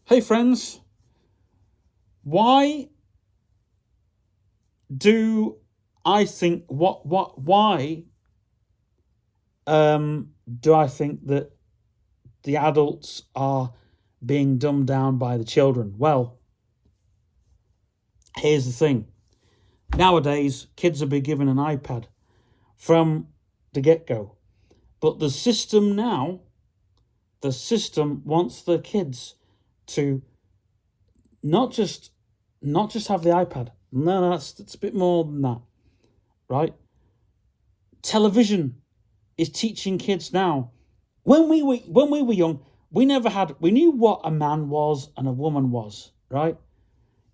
Hey friends, why do I think why do I think that the adults are being dumbed down by the children? Well, here's the thing. Nowadays, kids are being given an iPad from the get-go. But the system wants the kids to not just not just have the iPad. No, that's a bit more than that, right? Television is teaching kids now. When we were young, we knew what a man was and a woman was, right?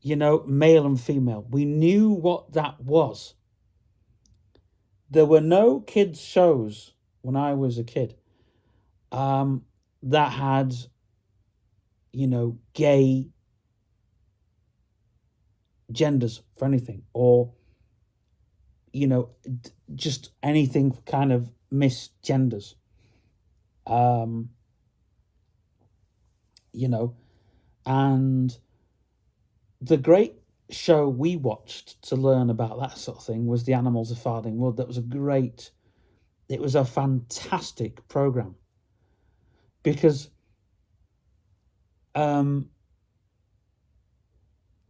Male and female. We knew what that was. There were no kids shows when I was a kid that had, gay genders for anything, or just anything kind of misgenders. Um, and the great show we watched to learn about that sort of thing was The Animals of Farthing Wood. It was a fantastic program because, and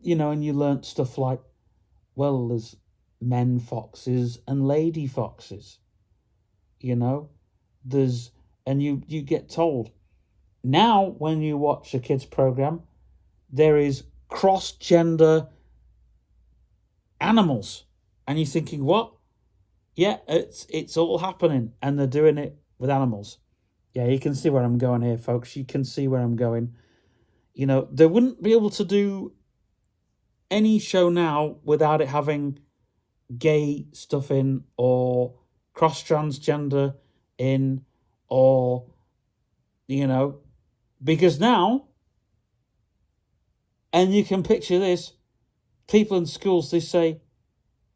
you learnt stuff like, well, there's men foxes and lady foxes, there's, and you get told now when you watch a kids program, there is cross-gender animals, and you're thinking, what? Yeah, it's all happening, and they're doing it with animals. Yeah, you can see where I'm going here, folks. You can see where I'm going. They wouldn't be able to do any show now without it having gay stuff in, or cross transgender in, or because now, and you can picture this, people in schools, they say,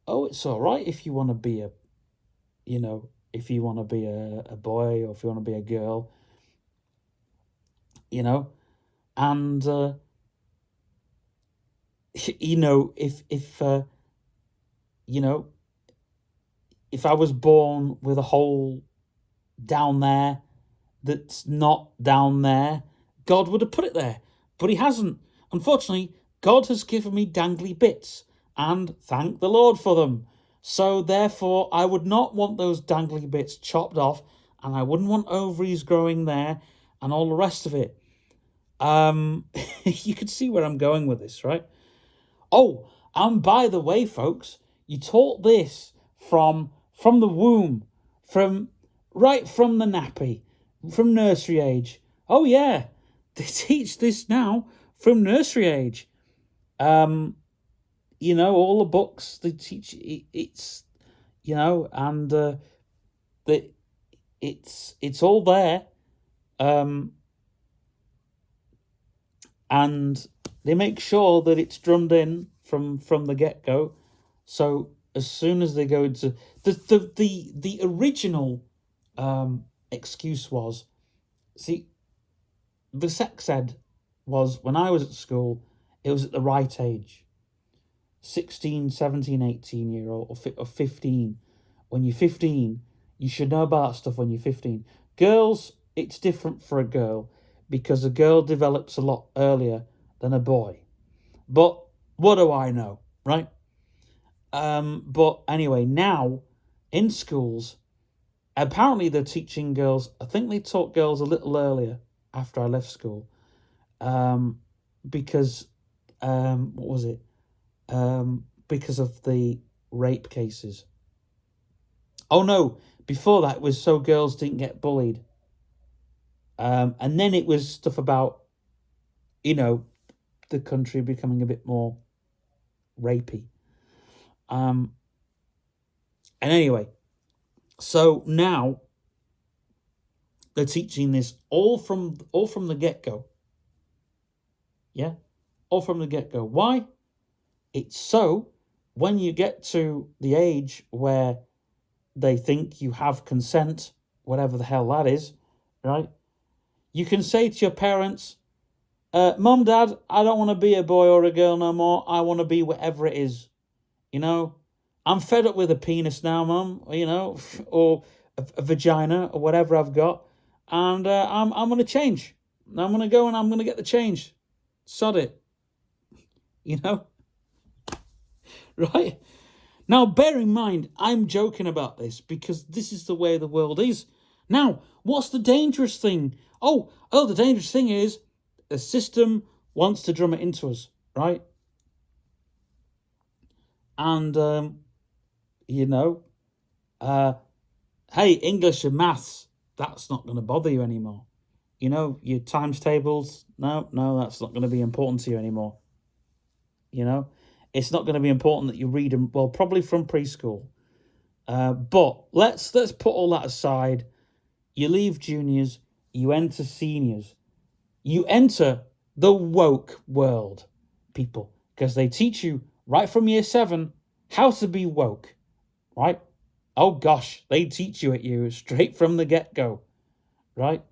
oh, it's all right if you want to be if you want to be a boy, or if you want to be a girl, and if I was born with a hole down there that's not down there, God would have put it there, but He hasn't. Unfortunately, God has given me dangly bits, and thank the Lord for them. So therefore, I would not want those dangly bits chopped off, and I wouldn't want ovaries growing there, and all the rest of it. You can see where I'm going with this, right? Oh, and by the way, folks, you taught this from the womb, from right from the nappy, from nursery age. Oh yeah, they teach this now from nursery age. All the books they teach it's and it's all there. And they make sure that it's drummed in from the get-go. So as soon as they go into the original excuse was, see, the sex ed was, when I was at school, it was at the right age, 16, 17, 18-year-old, or 15. When you're 15, you should know about stuff when you're 15. Girls, it's different for a girl, because a girl develops a lot earlier than a boy. But what do I know, right? But anyway, now in schools, apparently they're teaching girls. I think they taught girls a little earlier after I left school, because what was it? Because of the rape cases. Oh no! Before that, it was so girls didn't get bullied, and then it was stuff about, the country becoming a bit more rapey. And anyway, so now they're teaching this all from the get go. Yeah, all from the get go. Why? It's so when you get to the age where they think you have consent, whatever the hell that is, right? You can say to your parents, Mum, Dad, I don't want to be a boy or a girl no more. I want to be whatever it is. You know, I'm fed up with a penis now, Mum. You know, or a vagina or whatever I've got, and I'm going to change. I'm going to go and I'm going to get the change. Sod it. You know, right? Now, bear in mind, I'm joking about this because this is the way the world is. Now, what's the dangerous thing? The dangerous thing is the system wants to drum it into us, right? And, hey, English and maths, that's not going to bother you anymore. You know, your times tables, no, that's not going to be important to you anymore. You know, it's not going to be important that you read them, well, probably from preschool. But let's put all that aside. You leave juniors, you enter seniors. You enter the woke world, people, because they teach you right from year 7 how to be woke, right? Oh gosh, they teach you straight from the get-go, right?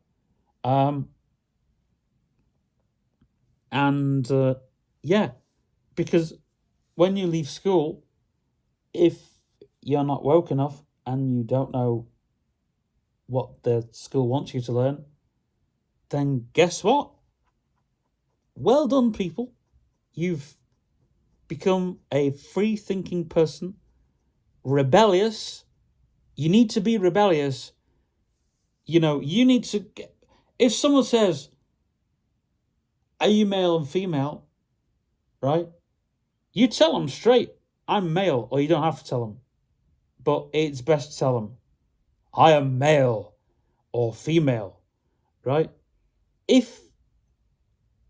Because when you leave school, if you're not woke enough and you don't know what the school wants you to learn, then guess what? Well done, people. You've become a free-thinking person, rebellious. You need to be rebellious. You know, you need to... If someone says, are you male and female, right? You tell them straight, I'm male, or you don't have to tell them. But it's best to tell them, I am male or female, right? If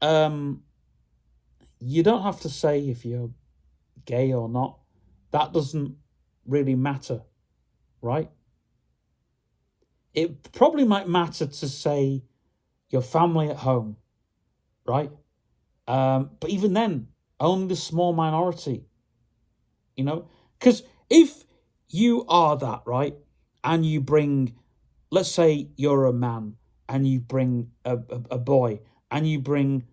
you don't have to say if you're gay or not. That doesn't really matter, right? It probably might matter to say your family at home, right? But even then, only the small minority, you know? Because if you are that, right, and you bring, let's say you're a man and you bring a boy and you bring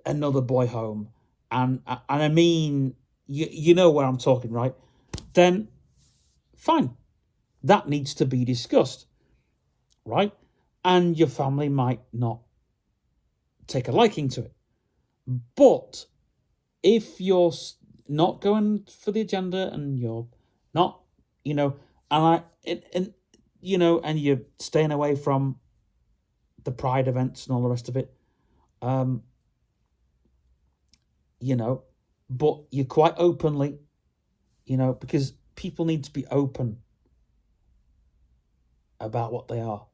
another boy home, and I mean, you know where I'm talking, right? Then fine, that needs to be discussed, right? And your family might not take a liking to it. But if you're not going for the agenda and you're not, you know, and you're staying away from the pride events and all the rest of it, but you're quite openly, because people need to be open about what they are,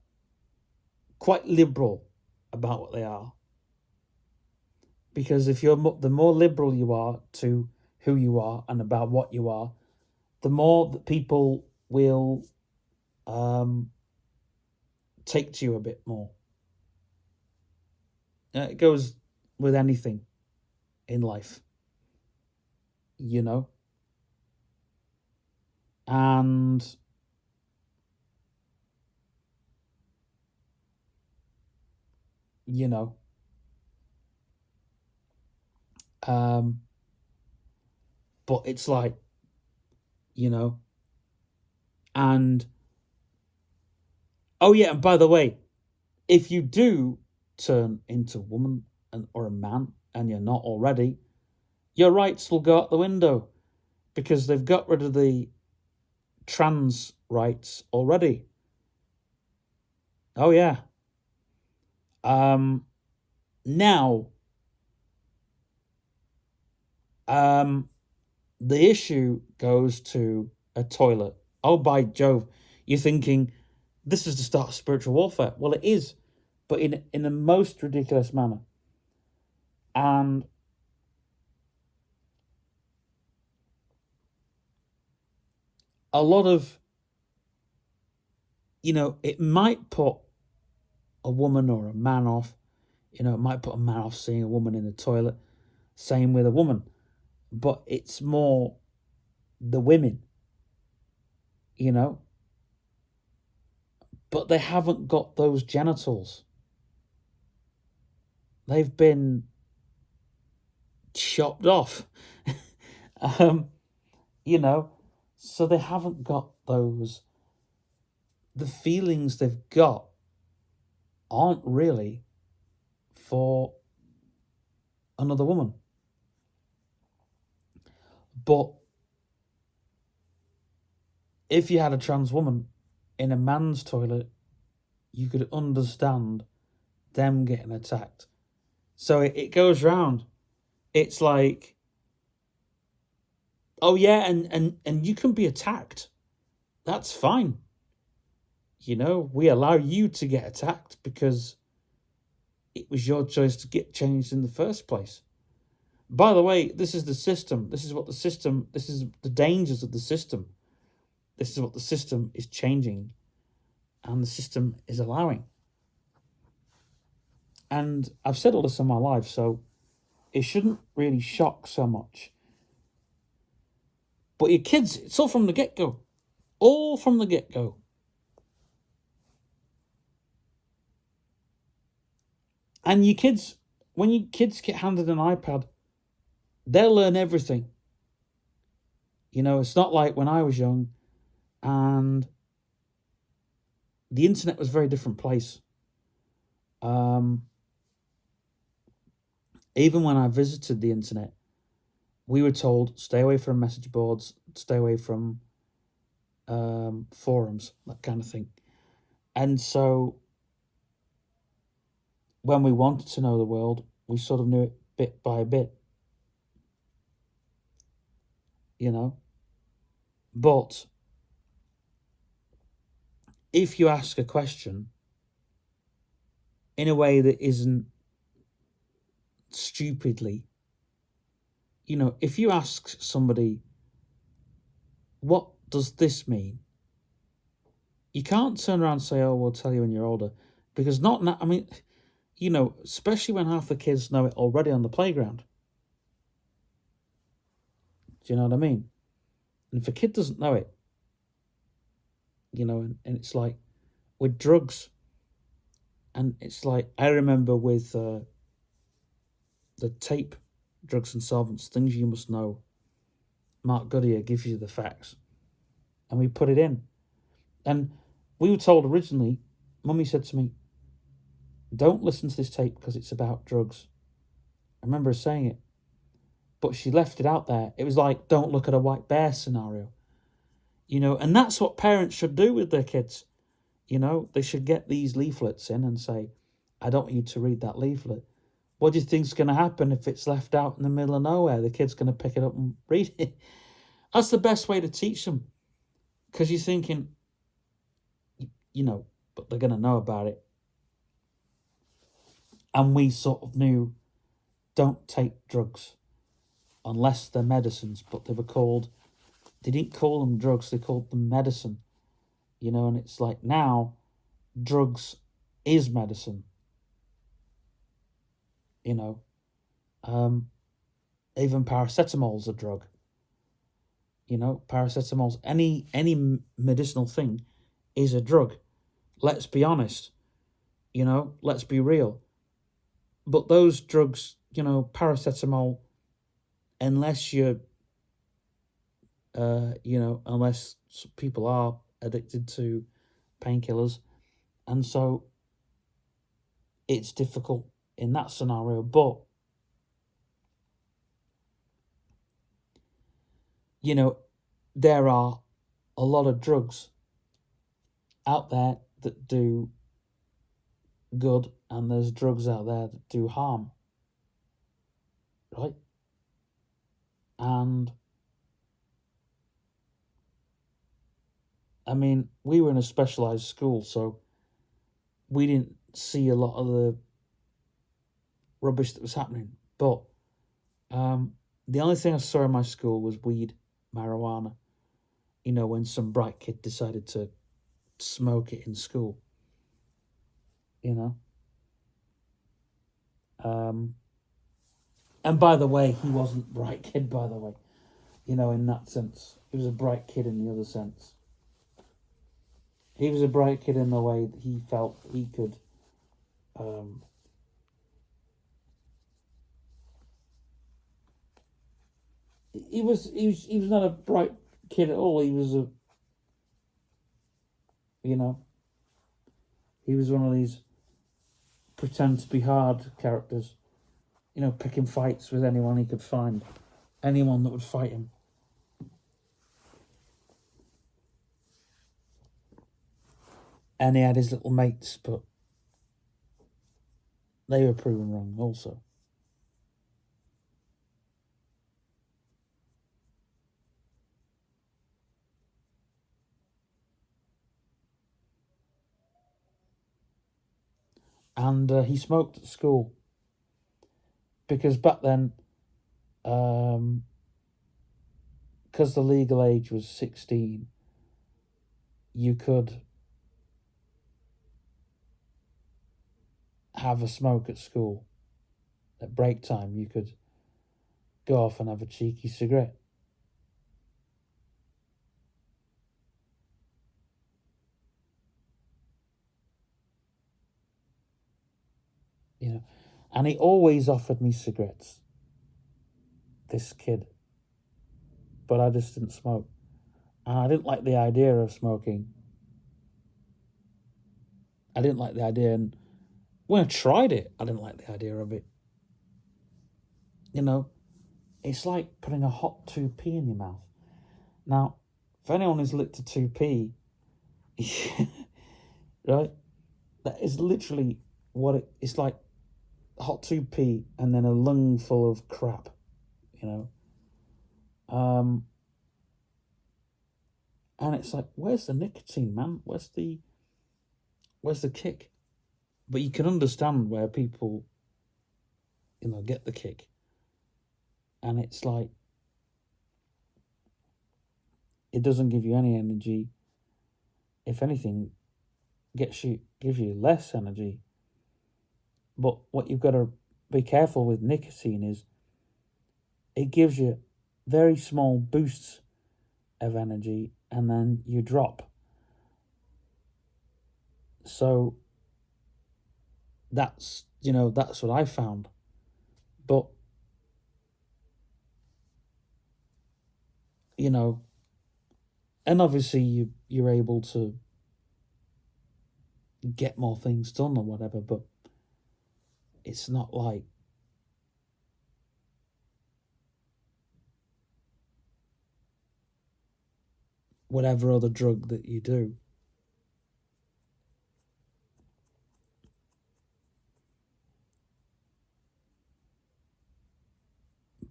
quite liberal about what they are. Because if the more liberal you are to who you are and about what you are, the more that people will take to you a bit more. It goes with anything in life, and but it's like, and oh yeah, and by the way, if you do turn into a woman or a man and you're not already, your rights will go out the window because they've got rid of the trans rights already. Oh yeah. Now, the issue goes to a toilet. Oh, by Jove, you're thinking this is the start of spiritual warfare. Well, it is, but in the most ridiculous manner. And a lot of, it might put a woman or a man off. It might put a man off seeing a woman in the toilet. Same with a woman. But it's more the women, But they haven't got those genitals. They've been chopped off. You know, so they haven't got those. The feelings they've got aren't really for another woman. But if you had a trans woman in a man's toilet, you could understand them getting attacked. So it goes round. It's like, oh yeah, and you can be attacked. That's fine. You know, we allow you to get attacked because it was your choice to get changed in the first place. By the way, this is the system. This is the dangers of the system. This is what the system is changing and the system is allowing. And I've said all this in my life, so it shouldn't really shock so much. But your kids, it's all from the get-go. All from the get-go. And your kids, when your kids get handed an iPad, they'll learn everything. You know, it's not like when I was young and the internet was a very different place. Even when I visited the internet, we were told, stay away from message boards, stay away from forums, that kind of thing. And so when we wanted to know the world, we sort of knew it bit by bit. You know? But if you ask a question in a way that isn't stupidly, you know, if you ask somebody, what does this mean? You can't turn around and say, oh, we'll tell you when you're older. Because I mean, you know, especially when half the kids know it already on the playground. Do you know what I mean? And if a kid doesn't know it, you know, and it's like with drugs, and it's like, I remember with the tape, Drugs and Solvents, Things You Must Know, Mark Goodyear gives you the facts. And we put it in. And we were told originally, Mummy said to me, don't listen to this tape because it's about drugs. I remember her saying it. But she left it out there. It was like, don't look at a white bear scenario. You know, and that's what parents should do with their kids. You know, they should get these leaflets in and say, I don't want you to read that leaflet. What do you think's going to happen if it's left out in the middle of nowhere? The kid's going to pick it up and read it. That's the best way to teach them. Because you're thinking, you know, but they're going to know about it. And we sort of knew, don't take drugs unless they're medicines. But they didn't call them drugs, they called them medicine. You know, and it's like now, drugs is medicine. You know, even paracetamol's a drug. You know, paracetamol's any medicinal thing is a drug. Let's be honest. You know, let's be real. But those drugs, you know, paracetamol, unless you're, you know, unless people are addicted to painkillers, and so it's difficult in that scenario. But you know, there are a lot of drugs out there that do good, and there's drugs out there that do harm, right? And I mean, we were in a specialized school, so we didn't see a lot of the rubbish that was happening. But the only thing I saw in my school was weed, marijuana. You know, when some bright kid decided to smoke it in school. You know. And by the way, he wasn't bright kid, by the way. You know, in that sense. He was a bright kid in the other sense. He was a bright kid in the way that he felt he could he was not a bright kid at all. He was a you know he was one of these pretend to be hard characters. Picking fights with anyone he could find, anyone that would fight him. And he had his little mates, but they were proven wrong also. And he smoked at school because back then, because the legal age was 16, you could have a smoke at school. At break time, you could go off and have a cheeky cigarette. And he always offered me cigarettes, this kid, but I just didn't smoke. And I didn't like the idea of smoking. I didn't like the idea, and when I tried it, I didn't like the idea of it. It's like putting a hot 2p in your mouth. Now, if anyone who's licked a 2p, right, that is literally it's like hot 2p and then a lung full of crap, and it's like, where's the nicotine, man? Where's the kick? But you can understand where people, get the kick. And it's like, it doesn't give you any energy. If anything, gives you less energy. But what you've got to be careful with nicotine is it gives you very small boosts of energy and then you drop. So that's what I found. But and obviously you're able to get more things done or whatever, but it's not like whatever other drug that you do.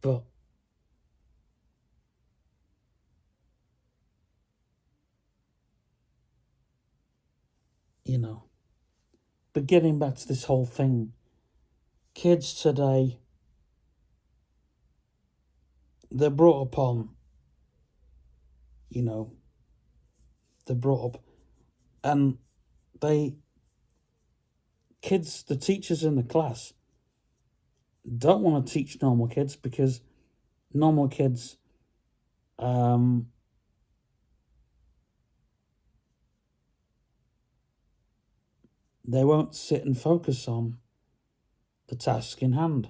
But but getting back to this whole thing, kids today, they're brought up on, they're brought up, and the teachers in the class don't want to teach normal kids because normal kids, they won't sit and focus on the task in hand.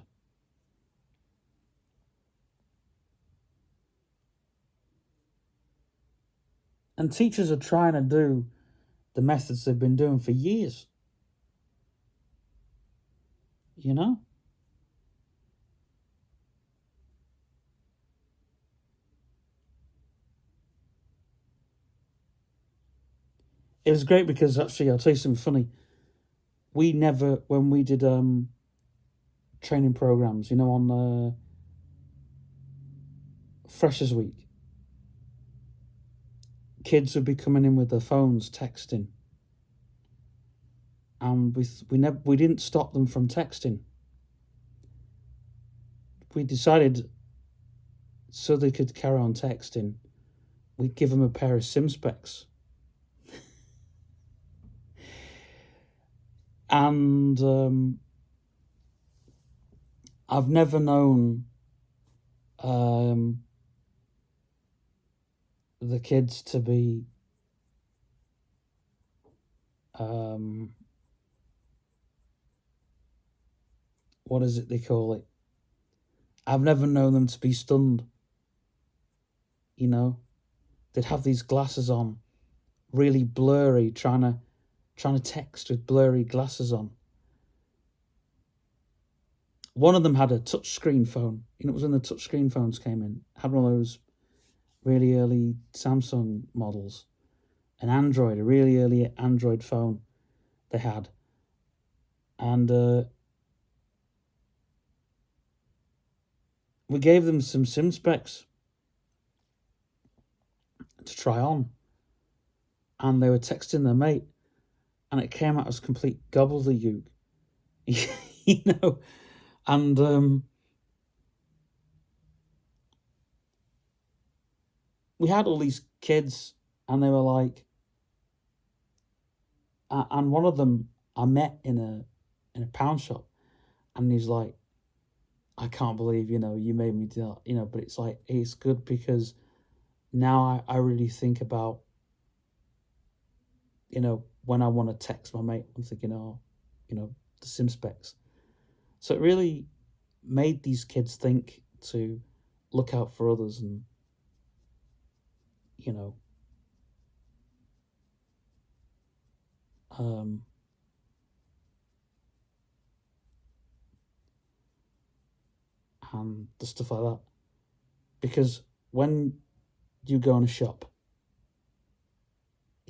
And teachers are trying to do the methods they've been doing for years. It was great because actually, I'll tell you something funny. We never, when we did training programs, on Freshers Week, kids would be coming in with their phones texting, and we didn't stop them from texting. We decided, so they could carry on texting, we'd give them a pair of sim specs. And I've never known the kids to be what is it they call it? I've never known them to be stunned. you know, they'd have these glasses on, really blurry, trying to text with blurry glasses on. One of them had a touchscreen phone. You know, it was when the touchscreen phones came in. Had one of those really early Samsung models. An Android, a really early Android phone they had. And we gave them some SIM specs to try on. And they were texting their mate. And it came out as complete gobbledygook. You know? And we had all these kids, and they were like, and one of them I met in a pound shop, and he's like, I can't believe, you made me do that, but it's like, it's good because now I really think about, when I want to text my mate, I'm thinking, the SIM specs. So it really made these kids think to look out for others and, um, and the stuff like that. Because when you go in a shop,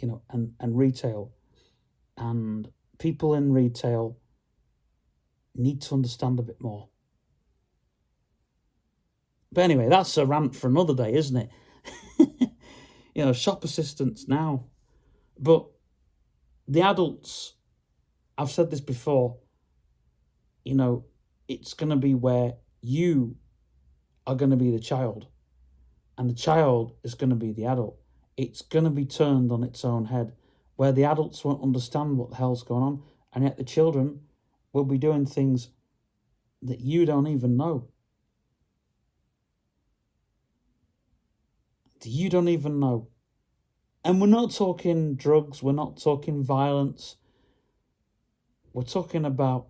and retail, and people in retail need to understand a bit more. But anyway, that's a rant for another day, isn't it? Shop assistants now. But the adults, I've said this before, it's going to be where you are going to be the child, and the child is going to be the adult. It's going to be turned on its own head, where the adults won't understand what the hell's going on, and yet the children will be doing things that you don't even know. You don't even know. And we're not talking drugs, we're not talking violence. We're talking about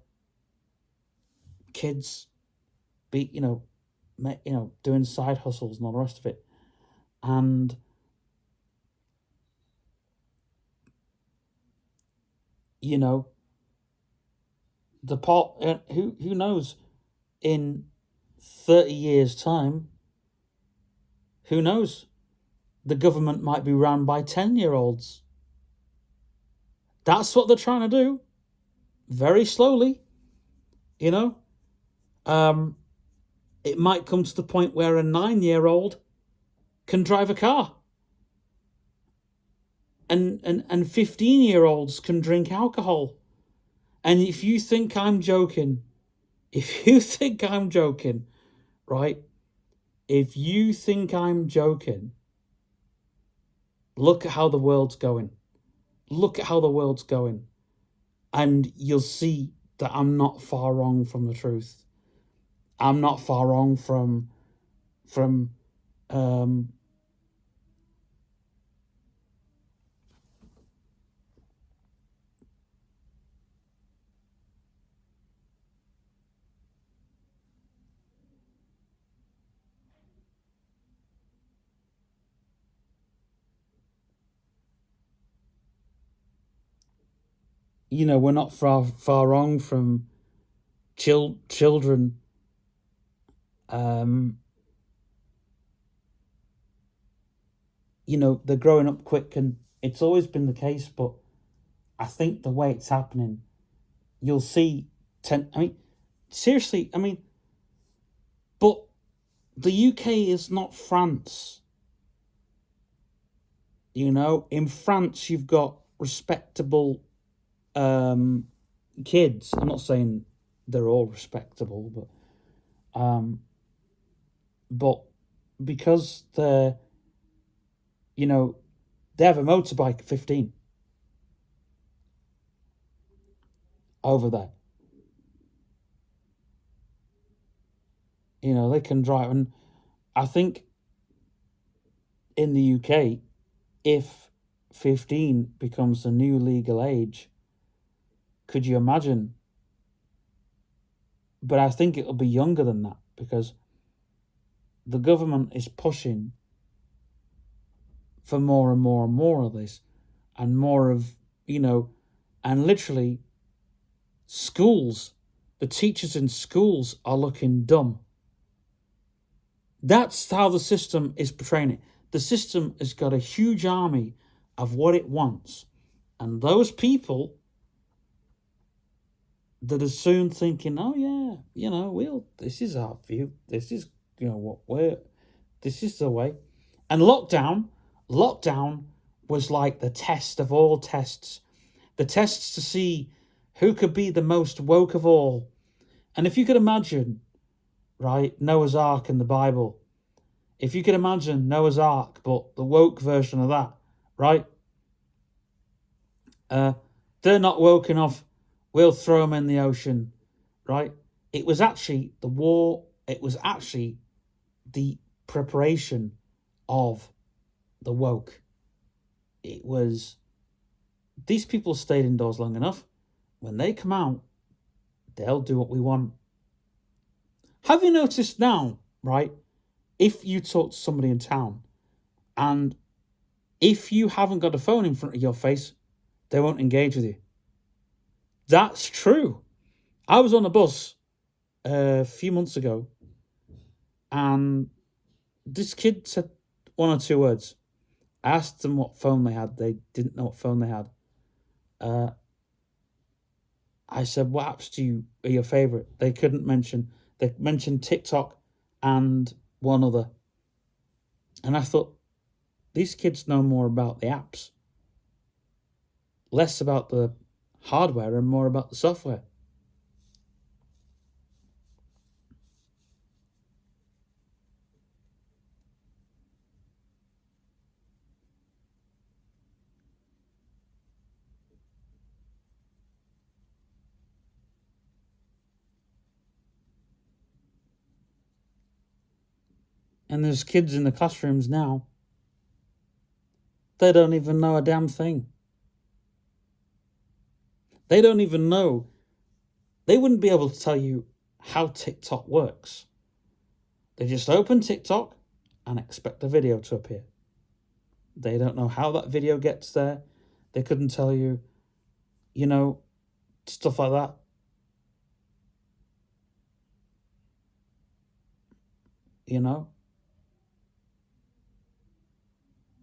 kids doing side hustles and all the rest of it. And the pot, who knows, in 30 years' time, who knows, the government might be run by 10-year-olds. That's what they're trying to do, very slowly. It might come to the point where a 9-year-old can drive a car, and 15-year-olds can drink alcohol. And if you think I'm joking, right? If you think I'm joking, look at how the world's going. And you'll see that I'm not far wrong from the truth. I'm not far wrong from we're not far wrong from children they're growing up quick, and it's always been the case, but I think the way it's happening, you'll see seriously, but the UK is not France. In France you've got respectable kids. I'm not saying they're all respectable, but because they have a motorbike at 15 over there. They can drive. And I think in the UK, if 15 becomes the new legal age, could you imagine? But I think it'll be younger than that, because the government is pushing for more and more and more of this, and more of, and literally schools, the teachers in schools are looking dumb. That's how the system is portraying it. The system has got a huge army of what it wants. And those people that are soon thinking, oh yeah, this is our view. This is, this is the way. And lockdown was like the test of all tests. The tests to see who could be the most woke of all. And if you could imagine, right, Noah's Ark in the Bible, if you could imagine Noah's Ark, but the woke version of that, right? They're not woke enough, we'll throw them in the ocean, right? It was actually the war, it was actually the preparation of the woke. It was, these people stayed indoors long enough. When they come out, they'll do what we want. Have you noticed now, right? If you talk to somebody in town, and if you haven't got a phone in front of your face, they won't engage with you. That's true. I was on a bus a few months ago, and this kid said one or two words. I asked them what phone they had. They didn't know what phone they had. I said, what apps are your favourite? They couldn't mention. They mentioned TikTok and one other. And I thought, these kids know more about the apps, less about the hardware and more about the software. And there's kids in the classrooms now, they don't even know a damn thing. They don't even know. They wouldn't be able to tell you how TikTok works. They just open TikTok and expect a video to appear. They don't know how that video gets there. They couldn't tell you, stuff like that.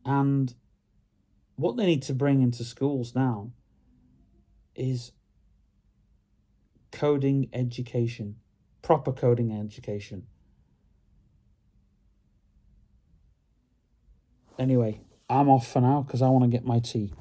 And what they need to bring into schools now is coding education, proper coding education. Anyway, I'm off for now because I want to get my tea.